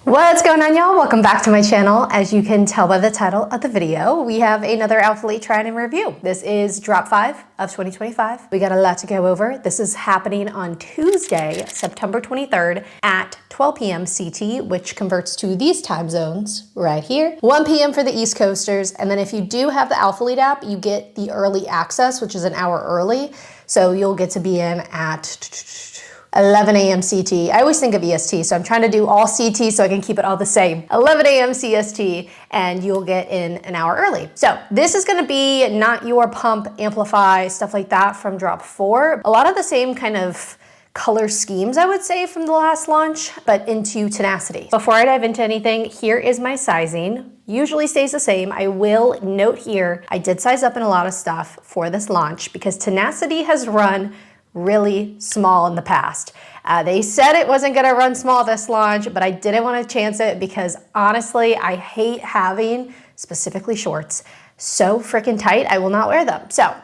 What's going on, y'all? Welcome back to my channel. As you can tell by the title of the video, we have another Alphalete try and review. This is drop 5 of 2025. We got a lot to go over. This is happening on Tuesday, September 23rd at 12 p.m. CT, which converts to these time zones right here. 1 p.m. for the East Coasters. And then if you do have the Alphalete app, you get the early access, which is an hour early. So you'll get to be in at 11 a.m. CT. I always think of EST, so I'm trying to do all CT so I can keep it all the same. 11 a.m. CST, and you'll get in an hour early. So this is gonna be not your pump, amplify, stuff like that from drop 4. A lot of the same kind of color schemes, I would say, from the last launch, but into Tenacity. Before I dive into anything, here is my sizing. Usually stays the same. I will note here, I did size up in a lot of stuff for this launch because Tenacity has run really small in the past. They said it wasn't gonna run small this launch, but I didn't want to chance it because honestly, I hate having, specifically shorts, so freaking tight, I will not wear them. So,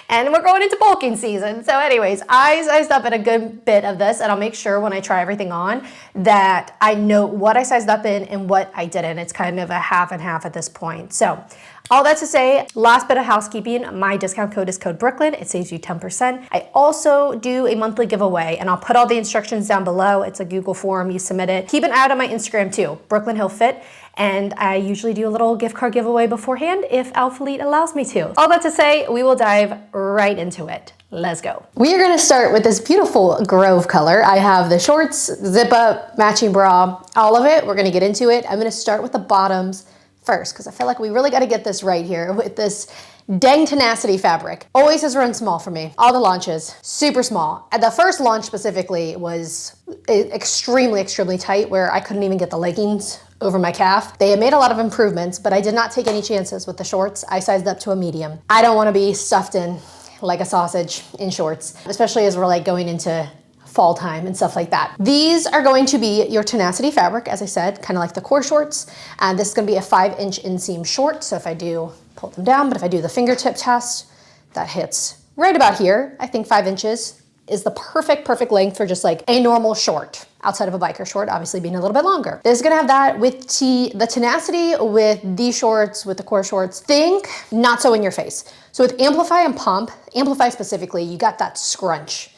and we're going into bulking season. So anyways, I sized up in a good bit of this, and I'll make sure when I try everything on that I know what I sized up in and what I didn't. It's kind of a half and half at this point. So all that to say, last bit of housekeeping, my discount code is code Brooklyn. It saves you 10%. I also do a monthly giveaway, and I'll put all the instructions down below. It's a Google form, you submit it. Keep an eye out on my Instagram too, Brooklyn Hill Fit. And I usually do a little gift card giveaway beforehand if Alphalete allows me to. All that to say, we will dive right into it. Let's go. We are gonna start with this beautiful Grove color. I have the shorts, zip up, matching bra, all of it. We're gonna get into it. I'm gonna start with the bottoms first, because I feel like we really gotta get this right here with this dang Tenacity fabric. Always has run small for me. All the launches, super small. The first launch specifically was extremely, extremely tight where I couldn't even get the leggings over my calf. They had made a lot of improvements, but I did not take any chances with the shorts. I sized up to a medium. I don't wanna be stuffed in like a sausage in shorts, especially as we're like going into fall time and stuff like that. These are going to be your Tenacity fabric, as I said, kind of like the core shorts. And this is gonna be a 5-inch inseam short. So if I do pull them down, but if I do the fingertip test, that hits right about here. I think 5 inches is the perfect length for just like a normal short outside of a biker short, obviously being a little bit longer. This is gonna have that with the Tenacity, with these shorts, with the core shorts. Think not so in your face. So with Amplify and Pump, Amplify specifically, you got that scrunch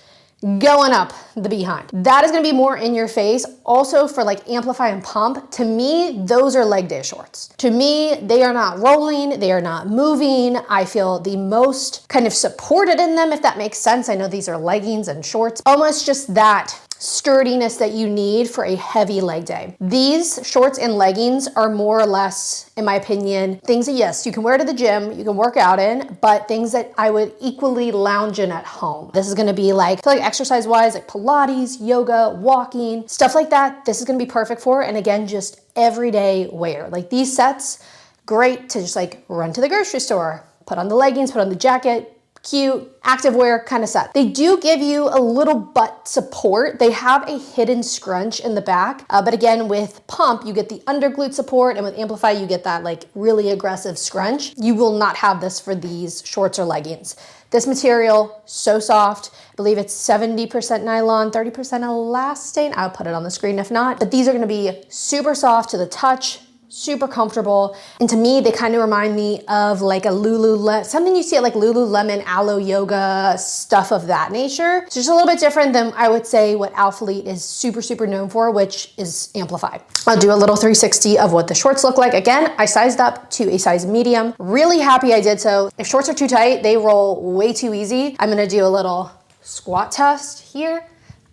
going up the behind. That is gonna be more in your face. Also for like Amplify and Pump, to me, those are leg day shorts. To me, they are not rolling, they are not moving. I feel the most kind of supported in them, if that makes sense. I know these are leggings and shorts. Almost just that sturdiness that you need for a heavy leg day. These shorts and leggings are more or less, in my opinion, things that yes, you can wear to the gym, you can work out in, but things that I would equally lounge in at home. This is gonna be like, I feel like exercise-wise, like Pilates, yoga, walking, stuff like that. This is gonna be perfect for, and again, just everyday wear. Like these sets, great to just like run to the grocery store, put on the leggings, put on the jacket, cute, activewear kind of set. They do give you a little butt support. They have a hidden scrunch in the back, but again, with Pump, you get the underglute support, and with Amplify, you get that like really aggressive scrunch. You will not have this for these shorts or leggings. This material, so soft. I believe it's 70% nylon, 30% elastane. I'll put it on the screen if not, but these are gonna be super soft to the touch, super comfortable. And to me, they kind of remind me of like a Lululemon, something you see at like Lululemon, Alo Yoga, stuff of that nature. So just a little bit different than I would say what Alphalete is super known for, which is Amplify. I'll do a little 360 of what the shorts look like. Again, I sized up to a size medium. Really happy I did so. If shorts are too tight, they roll way too easy. I'm gonna do a little squat test here.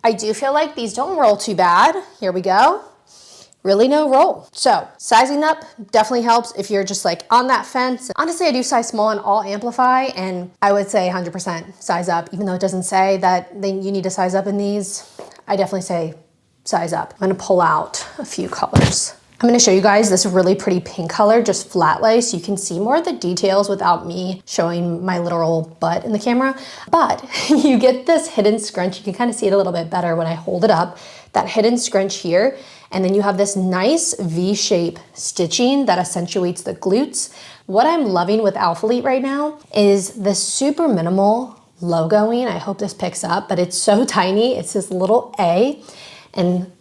I do feel like these don't roll too bad. Here we go. Really no roll. So sizing up definitely helps if you're just like on that fence. Honestly, I do size small and all Amplify, and I would say 100% size up, even though it doesn't say that you need to size up in these. I definitely say size up. I'm gonna pull out a few colors. I'm gonna show you guys this really pretty pink color, just flat lay, so you can see more of the details without me showing my literal butt in the camera. But you get this hidden scrunch. You can kind of see it a little bit better when I hold it up. That hidden scrunch here. And then you have this nice V-shape stitching that accentuates the glutes. What I'm loving with Alphalete right now is the super minimal logoing. I hope this picks up, but it's so tiny. It's this little A. And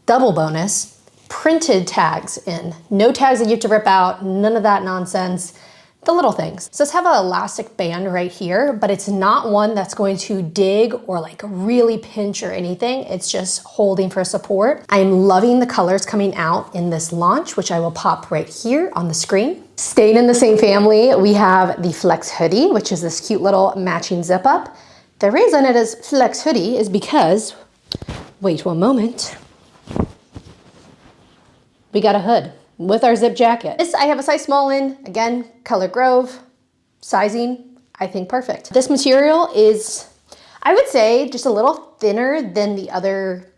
double bonus, printed tags in. No tags that you have to rip out, none of that nonsense. The little things. So let's have an elastic band right here, but it's not one that's going to dig or like really pinch or anything. It's just holding for support. I'm loving the colors coming out in this launch, which I will pop right here on the screen. Staying in the same family, we have the Flex Hoodie, which is this cute little matching zip up. The reason it is Flex Hoodie is because, wait one moment, we got a hood with our zip jacket. This I have a size small in, again, Color Grove, sizing, I think perfect. This material is, I would say, just a little thinner than the other,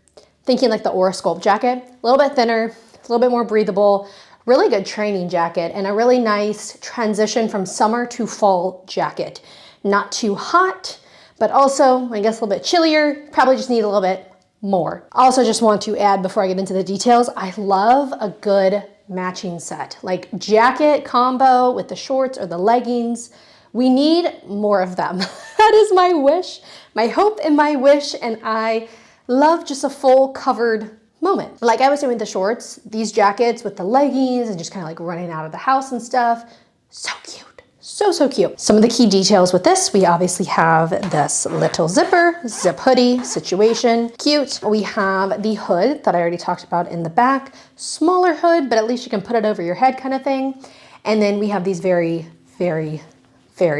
thinking like the Aura Sculpt jacket, a little bit thinner, a little bit more breathable, really good training jacket, and a really nice transition from summer to fall jacket. Not too hot, but also, I guess, a little bit chillier, probably just need a little bit more. I also just want to add, before I get into the details, I love a good matching set, like jacket combo with the shorts or the leggings. We need more of them. That is my wish, my hope and my wish, and I love just a full covered moment. Like I was doing with the shorts, these jackets with the leggings and just kind of like running out of the house and stuff. So cute. So cute. Some of the key details with this, we obviously have this little zipper, zip hoodie situation, cute. We have the hood that I already talked about in the back, smaller hood, but at least you can put it over your head kind of thing. And then we have these very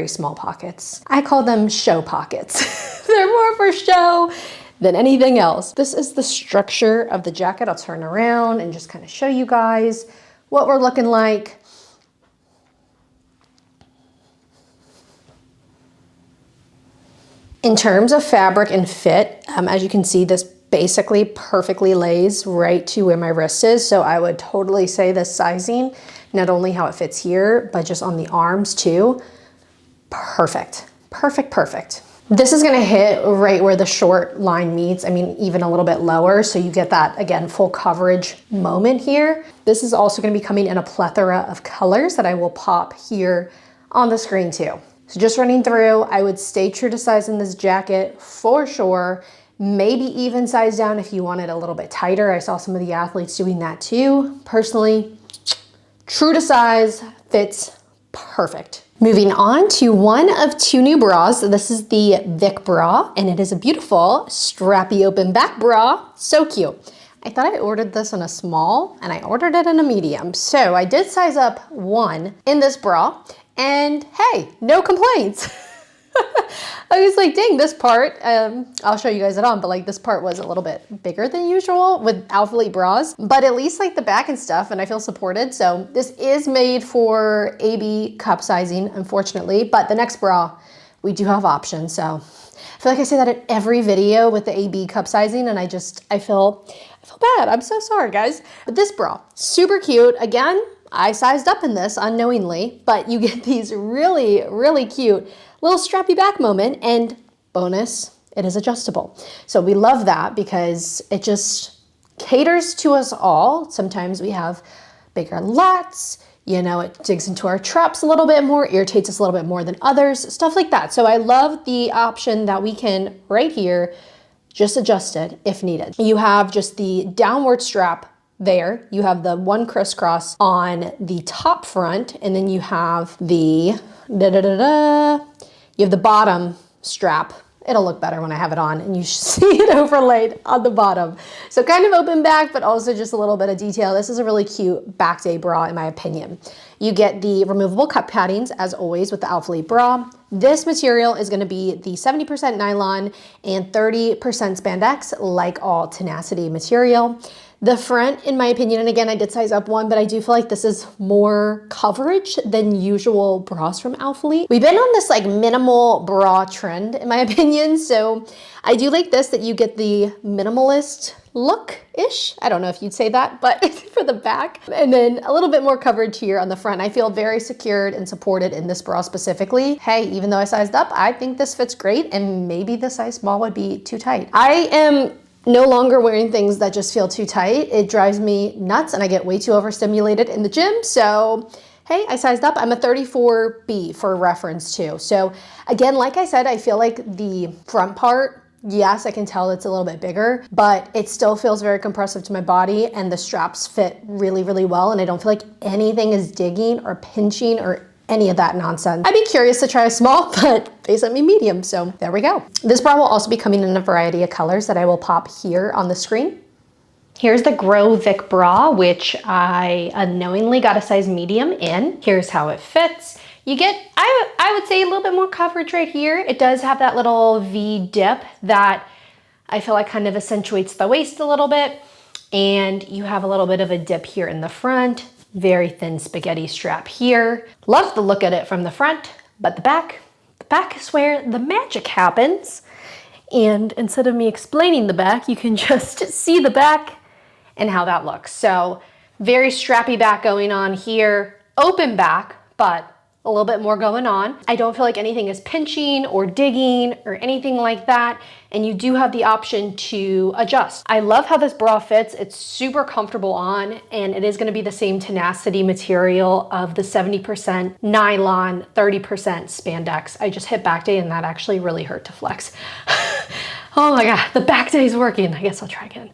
small pockets. I call them show pockets. They're more for show than anything else. This is the structure of the jacket. I'll turn around and just kind of show you guys what we're looking like. In terms of fabric and fit, as you can see, this basically perfectly lays right to where my wrist is. So I would totally say the sizing, not only how it fits here, but just on the arms too. Perfect. This is gonna hit right where the short line meets. I mean, even a little bit lower. So you get that, again, full coverage moment here. This is also gonna be coming in a plethora of colors that I will pop here on the screen too. So just running through, I would stay true to size in this jacket for sure. Maybe even size down if you want it a little bit tighter. I saw some of the athletes doing that too. Personally, true to size, fits perfect. Moving on to one of two new bras. This is the VIC Bra, and it is a beautiful strappy open back bra. So cute. I thought I ordered this in a small and I ordered it in a medium. So I did size up one in this bra. And hey, no complaints. I was like, dang, this part, I'll show you guys it on, but like this part was a little bit bigger than usual with Alphalete bras, but at least like the back and stuff, and I feel supported. So this is made for AB cup sizing, unfortunately, but the next bra, we do have options. So I feel like I say that in every video with the AB cup sizing, and I feel bad. I'm so sorry, guys. But this bra, super cute. Again, I sized up in this unknowingly, but you get these really cute little strappy back moment, and bonus, it is adjustable. So we love that because it just caters to us all. Sometimes we have bigger lats, you know, it digs into our traps a little bit more, irritates us a little bit more than others, stuff like that. So I love the option that we can right here just adjust it if needed. You have just the downward strap there. You have the one crisscross on the top front, and then you have the you have the bottom strap. It'll look better when I have it on and you should see it overlaid on the bottom. So kind of open back, but also just a little bit of detail. This is a really cute back day bra in my opinion. You get the removable cup paddings as always with the Alphalete bra. This material is gonna be the 70% nylon and 30% spandex, like all Tenacity material. The front, in my opinion, and again, I did size up one, but I do feel like this is more coverage than usual bras from Alphalete. We've been on this like minimal bra trend, in my opinion, so I do like this, that you get the minimalist look-ish. I don't know if you'd say that, but for the back. And then a little bit more coverage here on the front. I feel very secured and supported in this bra specifically. Hey, even though I sized up, I think this fits great, and maybe the size small would be too tight. I am no longer wearing things that just feel too tight. It drives me nuts and I get way too overstimulated in the gym. So, hey, I sized up. I'm a 34B for reference too. So again, like I said, I feel like the front part Yes, I can tell it's a little bit bigger, but it still feels very compressive to my body, and the straps fit really, really well, and I don't feel like anything is digging or pinching or any of that nonsense. I'd be curious to try a small, but they sent me medium, so there we go. This bra will also be coming in a variety of colors that I will pop here on the screen. Here's the Grow VIC Bra, which I unknowingly got a size medium in. Here's how it fits. You get, I would say, a little bit more coverage right here. It does have that little V dip that I feel like kind of accentuates the waist a little bit. And you have a little bit of a dip here in the front. Very thin spaghetti strap here. Love the look at it from the front, but the back is where the magic happens. And instead of me explaining the back, you can just see the back and how that looks. So very strappy back going on here, open back, but a little bit more going on. I don't feel like anything is pinching or digging or anything like that. And you do have the option to adjust. I love how this bra fits. It's super comfortable on, and it is gonna be the same Tenacity material of the 70% nylon, 30% spandex. I just hit back day and that actually really hurt to flex. Oh my God, the back day is working. I guess I'll try again.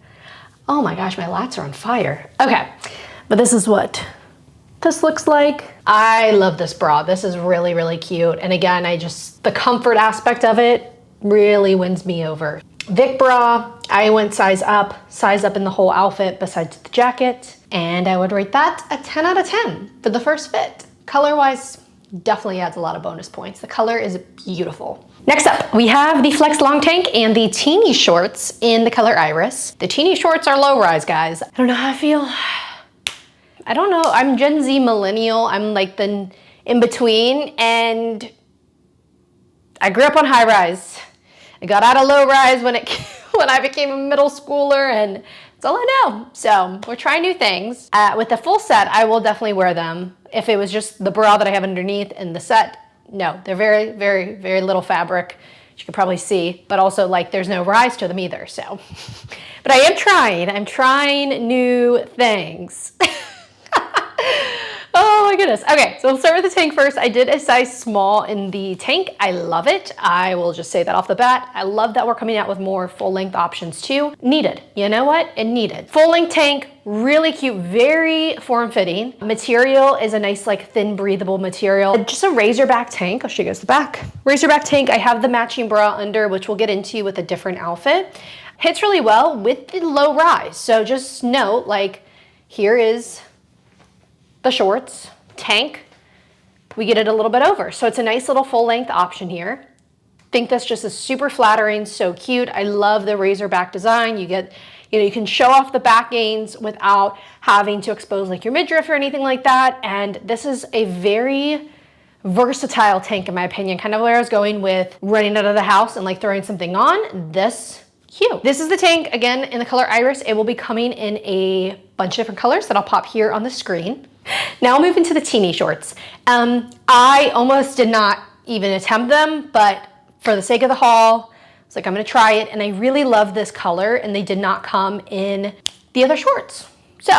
Oh my gosh, my lats are on fire. Okay, but this is what this looks like. I love this bra. This is really, really cute. And again, the comfort aspect of it really wins me over. VIC Bra, I went size up in the whole outfit besides the jacket. And I would rate that a 10 out of 10 for the first fit. Color-wise, definitely adds a lot of bonus points. The color is beautiful. Next up, we have the Flex Long Tank and the Tini shorts in the color Iris. The Tini shorts are low rise, guys. I don't know how I feel. I don't know, I'm Gen Z millennial. I'm like the in between, and I grew up on high rise. I got out of low rise when I became a middle schooler, and that's all I know. So we're trying new things. With the full set, I will definitely wear them. If it was just the bra that I have underneath and the set, no, they're very, very, very little fabric. You can probably see, but also like there's no rise to them either. So, but I'm trying new things. Oh my goodness. Okay, so we'll start with the tank first. I did a size small in the tank. I love it. I will just say that off the bat. I love that we're coming out with more full length options too. Needed. You know what? It needed. Full length tank, really cute, very form fitting. Material is a nice like thin breathable material. Just a razorback tank. I'll show you guys the back. Razorback tank. I have the matching bra under, which we'll get into with a different outfit. Hits really well with the low rise. So just note, like, here is the shorts, tank, we get it a little bit over. So it's a nice little full length option here. Think this just is super flattering, so cute. I love the razorback design. You get, you can show off the back gains without having to expose like your midriff or anything like that. And this is a very versatile tank in my opinion, kind of where I was going with running out of the house and like throwing something on. This cute. This is the tank, again, in the color Iris. It will be coming in a bunch of different colors that I'll pop here on the screen. Now I'll move into the Tini shorts. I almost did not even attempt them, but for the sake of the haul, I was like, I'm gonna try it, and I really love this color, and they did not come in the other shorts. So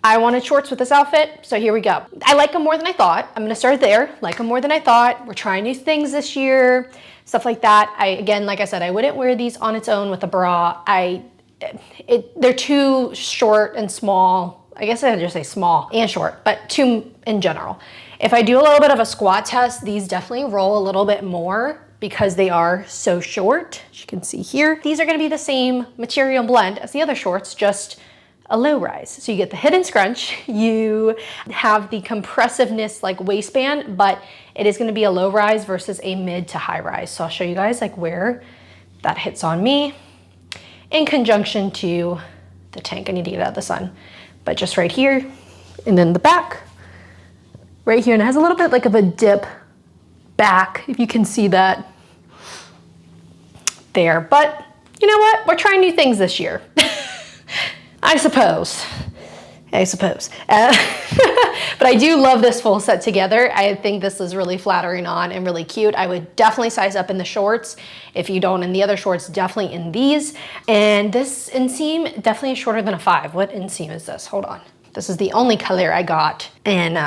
I wanted shorts with this outfit, so here we go. I like them more than I thought. I'm gonna start there. Like them more than I thought. We're trying new things this year, stuff like that. Again, like I said, I wouldn't wear these on its own with a bra. They're too short and small. I guess I would just say small and short, but too in general. If I do a little bit of a squat test, these definitely roll a little bit more because they are so short. As you can see here, these are gonna be the same material blend as the other shorts, just a low rise. So you get the hidden scrunch, you have the compressiveness like waistband, but it is gonna be a low rise versus a mid to high rise. So I'll show you guys like where that hits on me in conjunction to the tank. I need to get out of the sun. But just right here, and then the back, right here, and it has a little bit like of a dip back, if you can see that there. But you know what? We're trying new things this year. I suppose. But I do love this full set together. I think this is really flattering on and really cute. I would definitely size up in the shorts. If you don't in the other shorts, definitely in these. And this inseam definitely is shorter than a 5. What inseam is this? Hold on. This is the only color I got in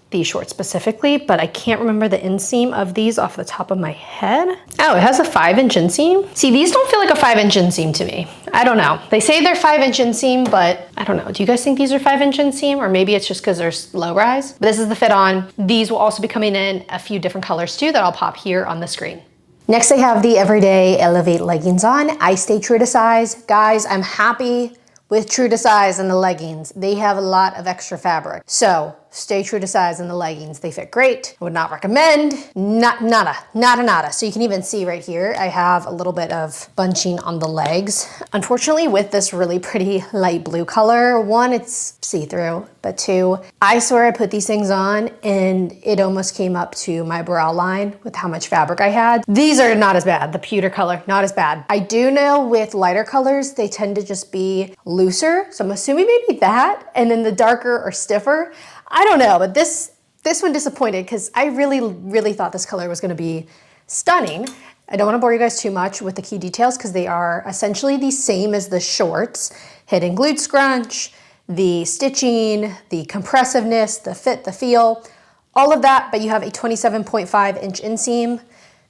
these shorts specifically, but I can't remember the inseam of these off the top of my head. Oh, it has a 5-inch inseam. See, these don't feel like a 5-inch inseam to me. I don't know. They say they're 5-inch inseam, but I don't know. Do you guys think these are 5-inch inseam, or maybe it's just because they're low rise? But this is the fit on. These will also be coming in a few different colors too that I'll pop here on the screen. Next, I have the Everyday Elevate leggings on. I stay true to size. Guys, I'm happy with true to size in the leggings. They have a lot of extra fabric. So stay true to size in the leggings. They fit great. I would not recommend. Nada. So you can even see right here, I have a little bit of bunching on the legs. Unfortunately, with this really pretty light blue color, one, it's see-through, but two, I swear I put these things on and it almost came up to my bra line with how much fabric I had. These are not as bad. The pewter color, not as bad. I do know with lighter colors, they tend to just be looser. So I'm assuming maybe that, and then the darker or stiffer. I don't know, but this one disappointed because I really thought this color was gonna be stunning. I don't wanna bore you guys too much with the key details because they are essentially the same as the shorts. Hidden glute scrunch, the stitching, the compressiveness, the fit, the feel, all of that, but you have a 27.5-inch inseam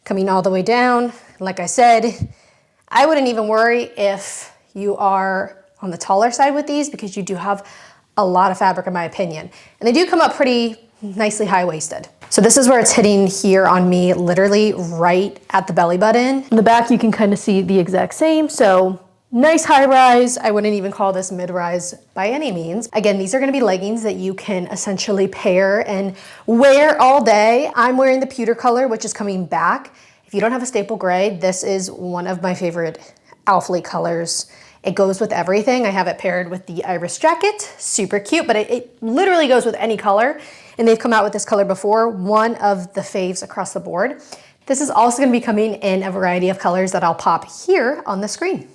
coming all the way down. Like I said, I wouldn't even worry if you are on the taller side with these because you do have a lot of fabric in my opinion. And they do come up pretty nicely high-waisted. So this is where it's hitting here on me, literally right at the belly button. In the back, you can kind of see the exact same. So nice high rise. I wouldn't even call this mid-rise by any means. Again, these are gonna be leggings that you can essentially pair and wear all day. I'm wearing the pewter color, which is coming back. If you don't have a staple gray, this is one of my favorite Alphalete colors. It goes with everything. I have it paired with the iris jacket, super cute, but it literally goes with any color. And they've come out with this color before, one of the faves across the board. This is also gonna be coming in a variety of colors that I'll pop here on the screen.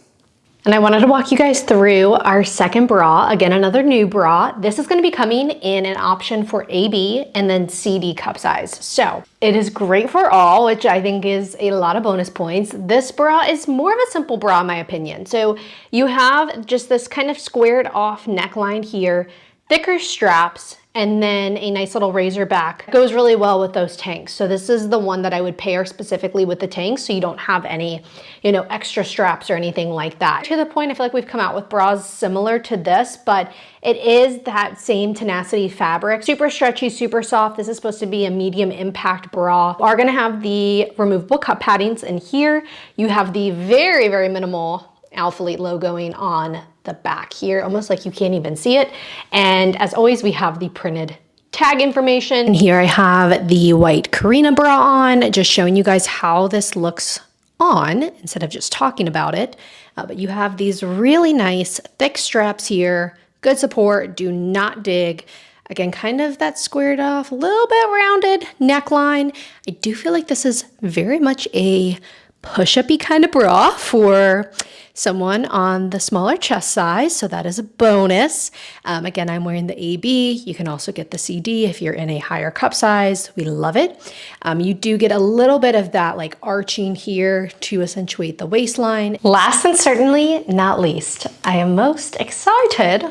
And I wanted to walk you guys through our second bra. Again, another new bra. This is gonna be coming in an option for AB and then CD cup size. So it is great for all, which I think is a lot of bonus points. This bra is more of a simple bra in my opinion. So you have just this kind of squared off neckline here, thicker straps, and then a nice little razor back. It goes really well with those tanks. So this is the one that I would pair specifically with the tanks so you don't have any, extra straps or anything like that. To the point, I feel like we've come out with bras similar to this, but it is that same Tenacity fabric. Super stretchy, super soft. This is supposed to be a medium impact bra. We are gonna have the removable cup paddings in here. You have the very, very minimal Alphalete logoing on the back here, almost like you can't even see it. And as always, we have the printed tag information. And here I have the white Corrina Bra on, just showing you guys how this looks on instead of just talking about it. But you have these really nice thick straps here, good support, do not dig. Again, kind of that squared off, a little bit rounded neckline. I do feel like this is very much a push-up-y kind of bra for someone on the smaller chest size, so that is a bonus. Again, I'm wearing the AB. You can also get the CD if you're in a higher cup size. We love it. You do get a little bit of that like arching here to accentuate the waistline. Last and certainly not least, I am most excited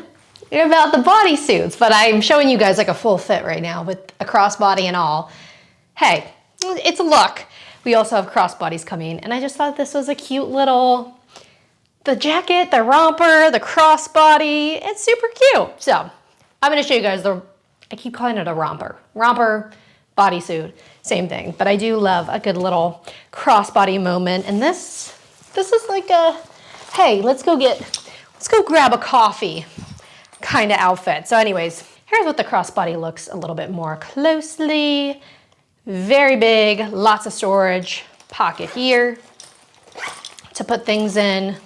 about the bodysuits, but I'm showing you guys like a full fit right now with a crossbody and all. Hey, it's a look. We also have crossbodies coming, and I just thought this was a cute little, the jacket, the romper, the crossbody, it's super cute. So I'm gonna show you guys I keep calling it a romper. Romper, bodysuit, same thing. But I do love a good little crossbody moment. And this is like a, hey, let's go grab a coffee kind of outfit. So anyways, here's what the crossbody looks a little bit more closely. Very big, lots of storage, pocket here to put things in.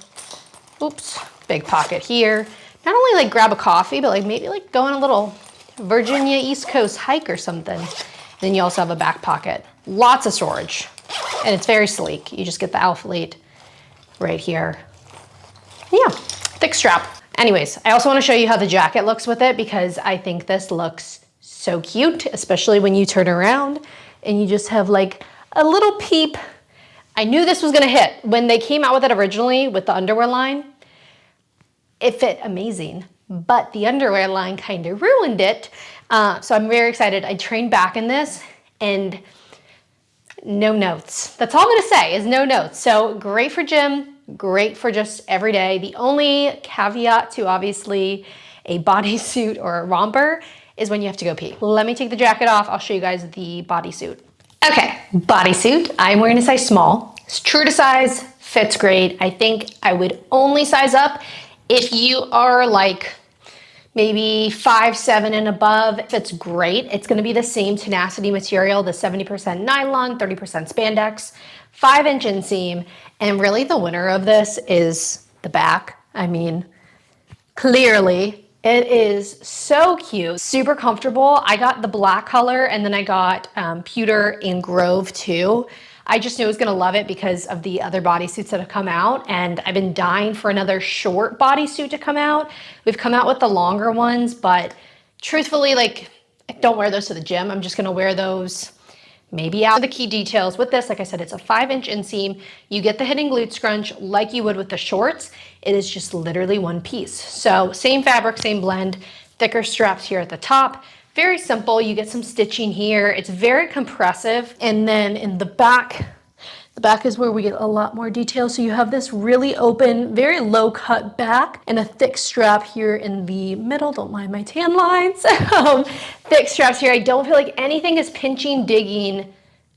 Oops, big pocket here. Not only like grab a coffee, but like maybe like go on a little Virginia East Coast hike or something. And then you also have a back pocket. Lots of storage, and it's very sleek. You just get the Alphalete right here. Yeah, thick strap. Anyways, I also wanna show you how the jacket looks with it because I think this looks so cute, especially when you turn around and you just have like a little peep. I knew this was gonna hit. When they came out with it originally with the underwear line, it fit amazing, but the underwear line kind of ruined it So I'm very excited. I trained back in this and no notes. That's all I'm gonna say is no notes. So great for gym, great for just every day. The only caveat to obviously a bodysuit or a romper is when you have to go pee. Let me take the jacket off. I'll show you guys the bodysuit. Okay, bodysuit. I'm wearing a size small. It's true to size, fits great. I think I would only size up if you are like maybe 5'7" and above. Fits great. It's gonna be the same Tenacity material, the 70% nylon, 30% spandex, 5-inch inseam. And really the winner of this is the back. I mean, clearly, it is so cute, super comfortable. I got the black color and then I got pewter and Grove too. I just knew I was gonna love it because of the other bodysuits that have come out, and I've been dying for another short bodysuit to come out. We've come out with the longer ones, but truthfully, like, I don't wear those to the gym. I'm just gonna wear those maybe out. The key details with this, like I said, it's a 5-inch inseam. You get the hidden glute scrunch like you would with the shorts. It is just literally one piece. So same fabric, same blend, thicker straps here at the top. Very simple. You get some stitching here. It's very compressive. And then in the back is where we get a lot more detail. So you have this really open, very low cut back and a thick strap here in the middle. Don't mind my tan lines. Thick straps here. I don't feel like anything is pinching, digging,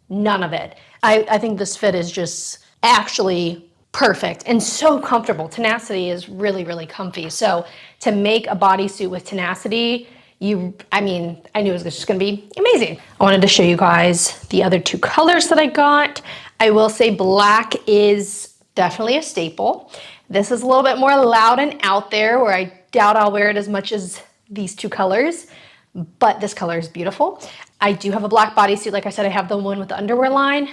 none of it. I think this fit is just actually perfect and so comfortable. Tenacity is really, really comfy. So to make a bodysuit with Tenacity, I knew it was just gonna be amazing. I wanted to show you guys the other two colors that I got. I will say black is definitely a staple. This is a little bit more loud and out there where I doubt I'll wear it as much as these two colors, but this color is beautiful. I do have a black bodysuit. Like I said, I have the one with the underwear line,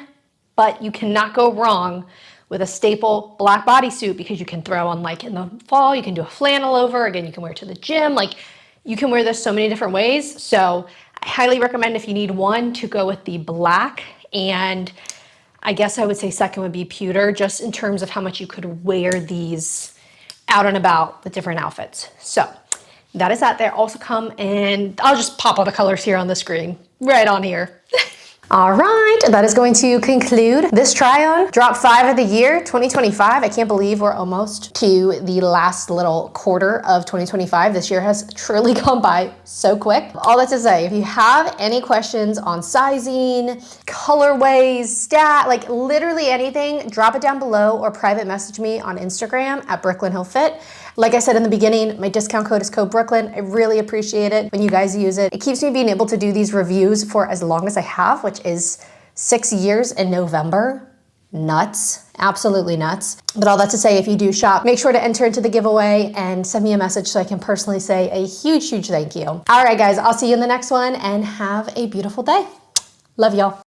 but you cannot go wrong with a staple black bodysuit because you can throw on, like in the fall, you can do a flannel over. Again, you can wear it to the gym. Like, you can wear this so many different ways. So I highly recommend, if you need one, to go with the black. And I guess I would say second would be pewter, just in terms of how much you could wear these out and about with different outfits. So that is that. They also come in, I'll just pop all the colors here on the screen, right on here. All right, that is going to conclude this try on drop 5 of the year 2025. I can't believe we're almost to the last little quarter of 2025. This year has truly gone by so quick. All that to say, if you have any questions on sizing, colorways, like literally anything, drop it down below or private message me on Instagram at Brooklyn Hill Fit. Like I said in the beginning, my discount code is code Brooklyn. I really appreciate it when you guys use it. It keeps me being able to do these reviews for as long as I have, which is 6 years in November. Nuts, absolutely nuts. But all that to say, if you do shop, make sure to enter into the giveaway and send me a message so I can personally say a huge, huge thank you. All right, guys, I'll see you in the next one and have a beautiful day. Love y'all.